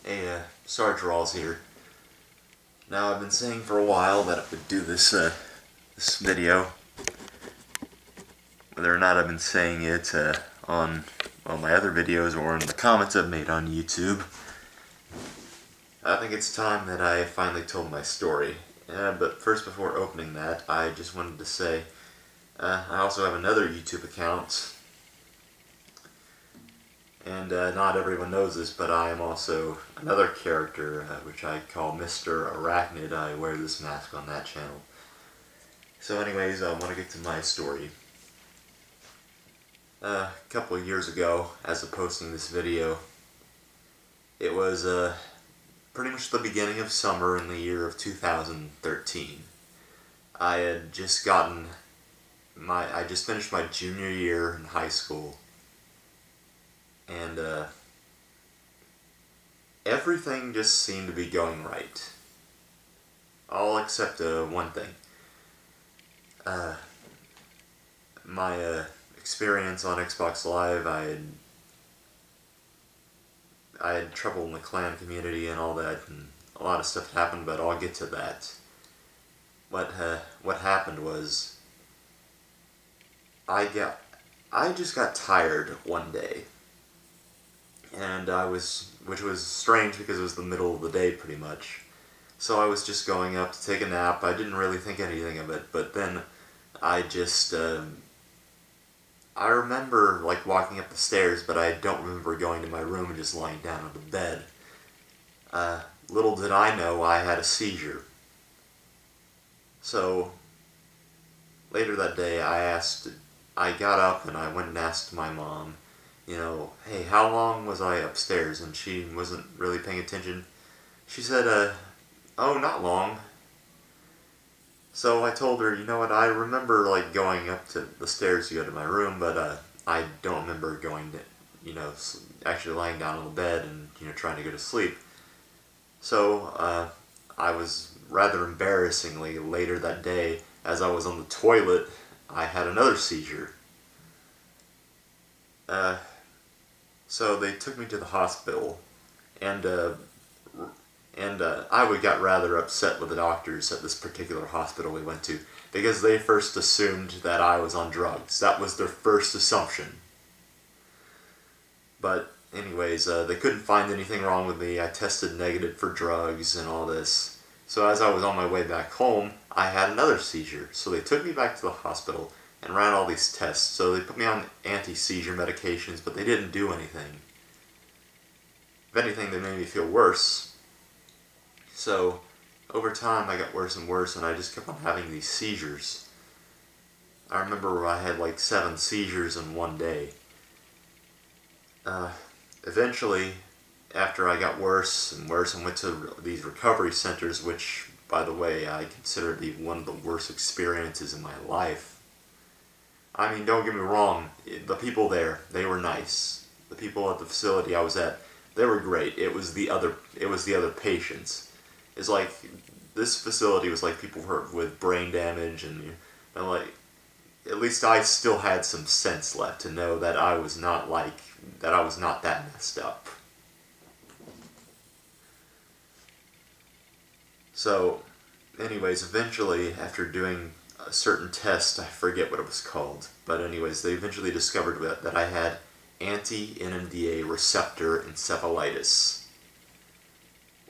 Hey, Sarge Rawls here. Now, I've been saying for a while that I would do this video. Whether or not I've been saying it on my other videos or in the comments I've made on YouTube, I think it's time that I finally told my story. But first, before opening that, I just wanted to say I also have another YouTube account. And not everyone knows this, but I am also another character, which I call Mr. Arachnid. I wear this mask on that channel. So anyways, I want to get to my story. A couple of years ago, as of posting this video, it was pretty much the beginning of summer in the year of 2013. I had just I just finished my junior year in high school. And everything just seemed to be going right. All except one thing. My experience on Xbox Live, I had trouble in the clan community and all that, and a lot of stuff happened, but I'll get to that. What happened was, I just got tired one day. And which was strange because it was the middle of the day pretty much. So I was just going up to take a nap. I didn't really think anything of it, but then I just, I remember like walking up the stairs, but I don't remember going to my room and just lying down on the bed. Little did I know I had a seizure. So later that day I got up and I went and asked my mom, you know, hey, how long was I upstairs? And she wasn't really paying attention. She said, oh, not long. So I told her, you know what, I remember, like, going up to the stairs to go to my room, but, I don't remember going to, you know, actually lying down on the bed and, you know, trying to go to sleep. So, I was rather embarrassingly later that day, as I was on the toilet, I had another seizure. So they took me to the hospital, and I got rather upset with the doctors at this particular hospital we went to, because they first assumed that I was on drugs. That was their first assumption. But anyways, they couldn't find anything wrong with me. I tested negative for drugs and all this. So as I was on my way back home, I had another seizure. So they took me back to the hospital and ran all these tests. So they put me on anti-seizure medications, but they didn't do anything. If anything, they made me feel worse. So over time, I got worse and worse, and I just kept on having these seizures. I remember I had like 7 seizures in one day. Eventually, after I got worse and worse and went to these recovery centers, which, by the way, I consider to be one of the worst experiences in my life. I mean, don't get me wrong, the people there, they were nice. The people at the facility I was at, they were great. It was the other patients. It's like, this facility was like people with brain damage, and like, at least I still had some sense left to know that I was not that messed up. So, anyways, eventually, after doing a certain test, I forget what it was called, but anyways, they eventually discovered that I had anti-NMDA receptor encephalitis,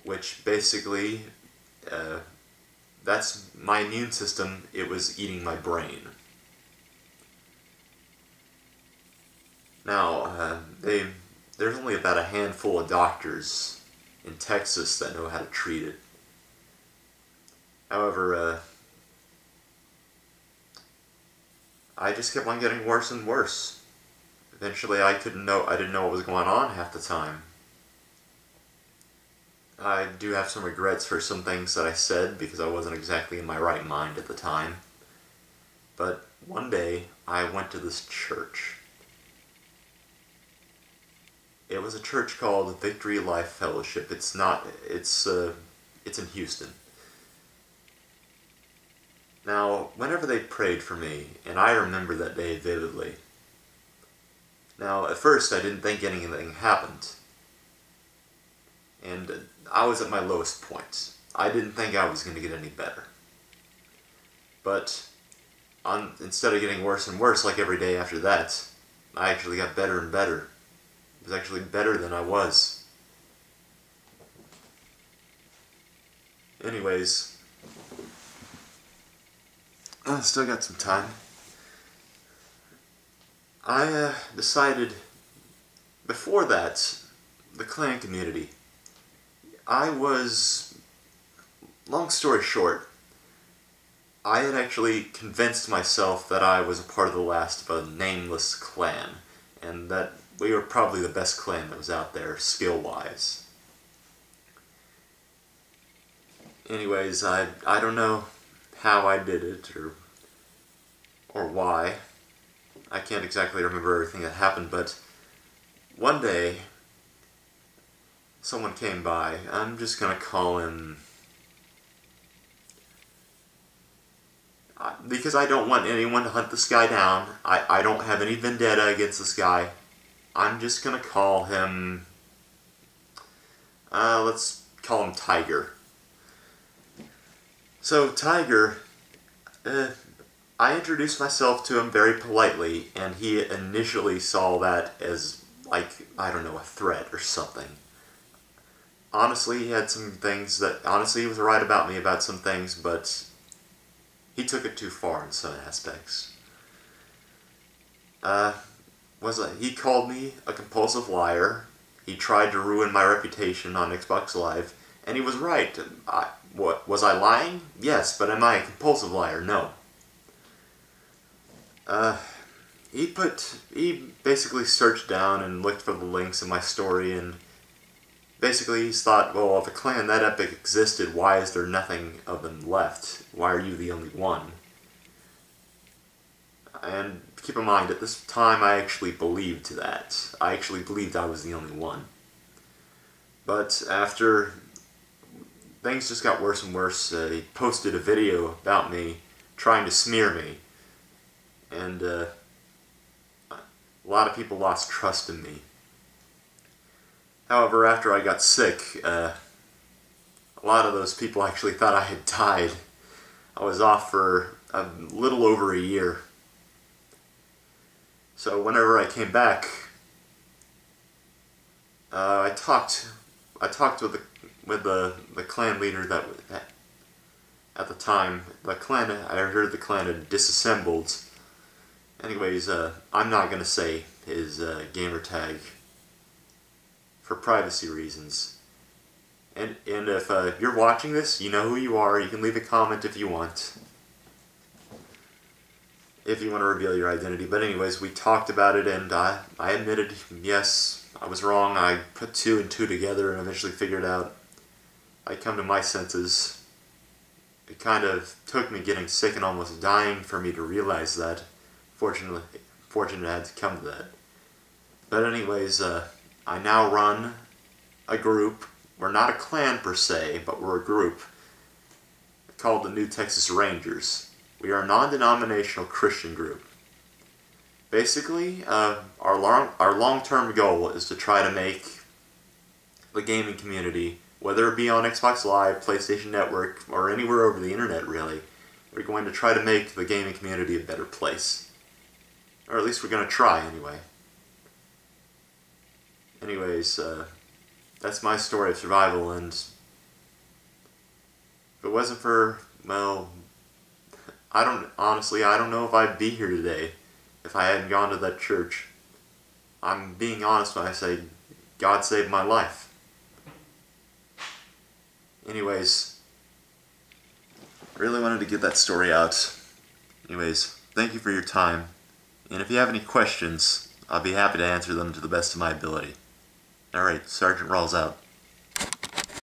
which basically, that's my immune system. It was eating my brain. Now, there's only about a handful of doctors in Texas that know how to treat it. However, I just kept on getting worse and worse. Eventually, I didn't know what was going on half the time. I do have some regrets for some things that I said because I wasn't exactly in my right mind at the time. But one day, I went to this church. It was a church called Victory Life Fellowship. It's in Houston. Now, whenever they prayed for me, and I remember that day vividly. Now, at first I didn't think anything happened. and I was at my lowest point. I didn't think I was going to get any better. But instead of getting worse and worse like every day after that, I actually got better and better. It was actually better than I was. Anyways, I still got some time. I decided, before that, the clan community, long story short, I had actually convinced myself that I was a part of the last of a nameless clan, and that we were probably the best clan that was out there, skill-wise. Anyways, I don't know how I did it, or why. I can't exactly remember everything that happened, but one day, someone came by. I'm just gonna call him... because I don't want anyone to hunt this guy down. I don't have any vendetta against this guy. I'm just gonna call him... let's call him Tiger. So, Tiger... I introduced myself to him very politely, and he initially saw that as, like, I don't know, a threat or something. Honestly, he had some things that... honestly, he was right about me about some things, but he took it too far in some aspects. He called me a compulsive liar. He tried to ruin my reputation on Xbox Live, and he was right. Was I lying? Yes, but am I a compulsive liar? No. He basically searched down and looked for the links in my story, and basically he's thought, well, if a clan that epic existed, why is there nothing of them left? Why are you the only one? And keep in mind, at this time I actually believed that. I actually believed I was the only one. But after things just got worse and worse, he posted a video about me trying to smear me. And a lot of people lost trust in me. However, after I got sick, a lot of those people actually thought I had died. I was off for a little over a year. So whenever I came back, I talked with the clan leader that at the time, I heard the clan had disassembled. Anyways, I'm not gonna say his gamer tag for privacy reasons. And if you're watching this, you know who you are. You can leave a comment if you want. If you want to reveal your identity. But anyways, we talked about it, and I admitted, yes, I was wrong. I put 2 and 2 together and eventually figured out I'd come to my senses. It kind of took me getting sick and almost dying for me to realize that. Fortunately, I had to come to that. But anyways, I now run a group. We're not a clan per se, but we're a group called the New Texas Rangers. We are a non-denominational Christian group. Basically, our long-term goal is to try to make the gaming community, whether it be on Xbox Live, PlayStation Network, or anywhere over the internet really, we're going to try to make the gaming community a better place. Or at least we're going to try anyway. Anyways, that's my story of survival, and if it wasn't for, well, I don't know if I'd be here today if I hadn't gone to that church. I'm being honest when I say God saved my life. Anyways, really wanted to get that story out. Anyways, thank you for your time. And if you have any questions, I'll be happy to answer them to the best of my ability. Alright, Sergeant Rawls out.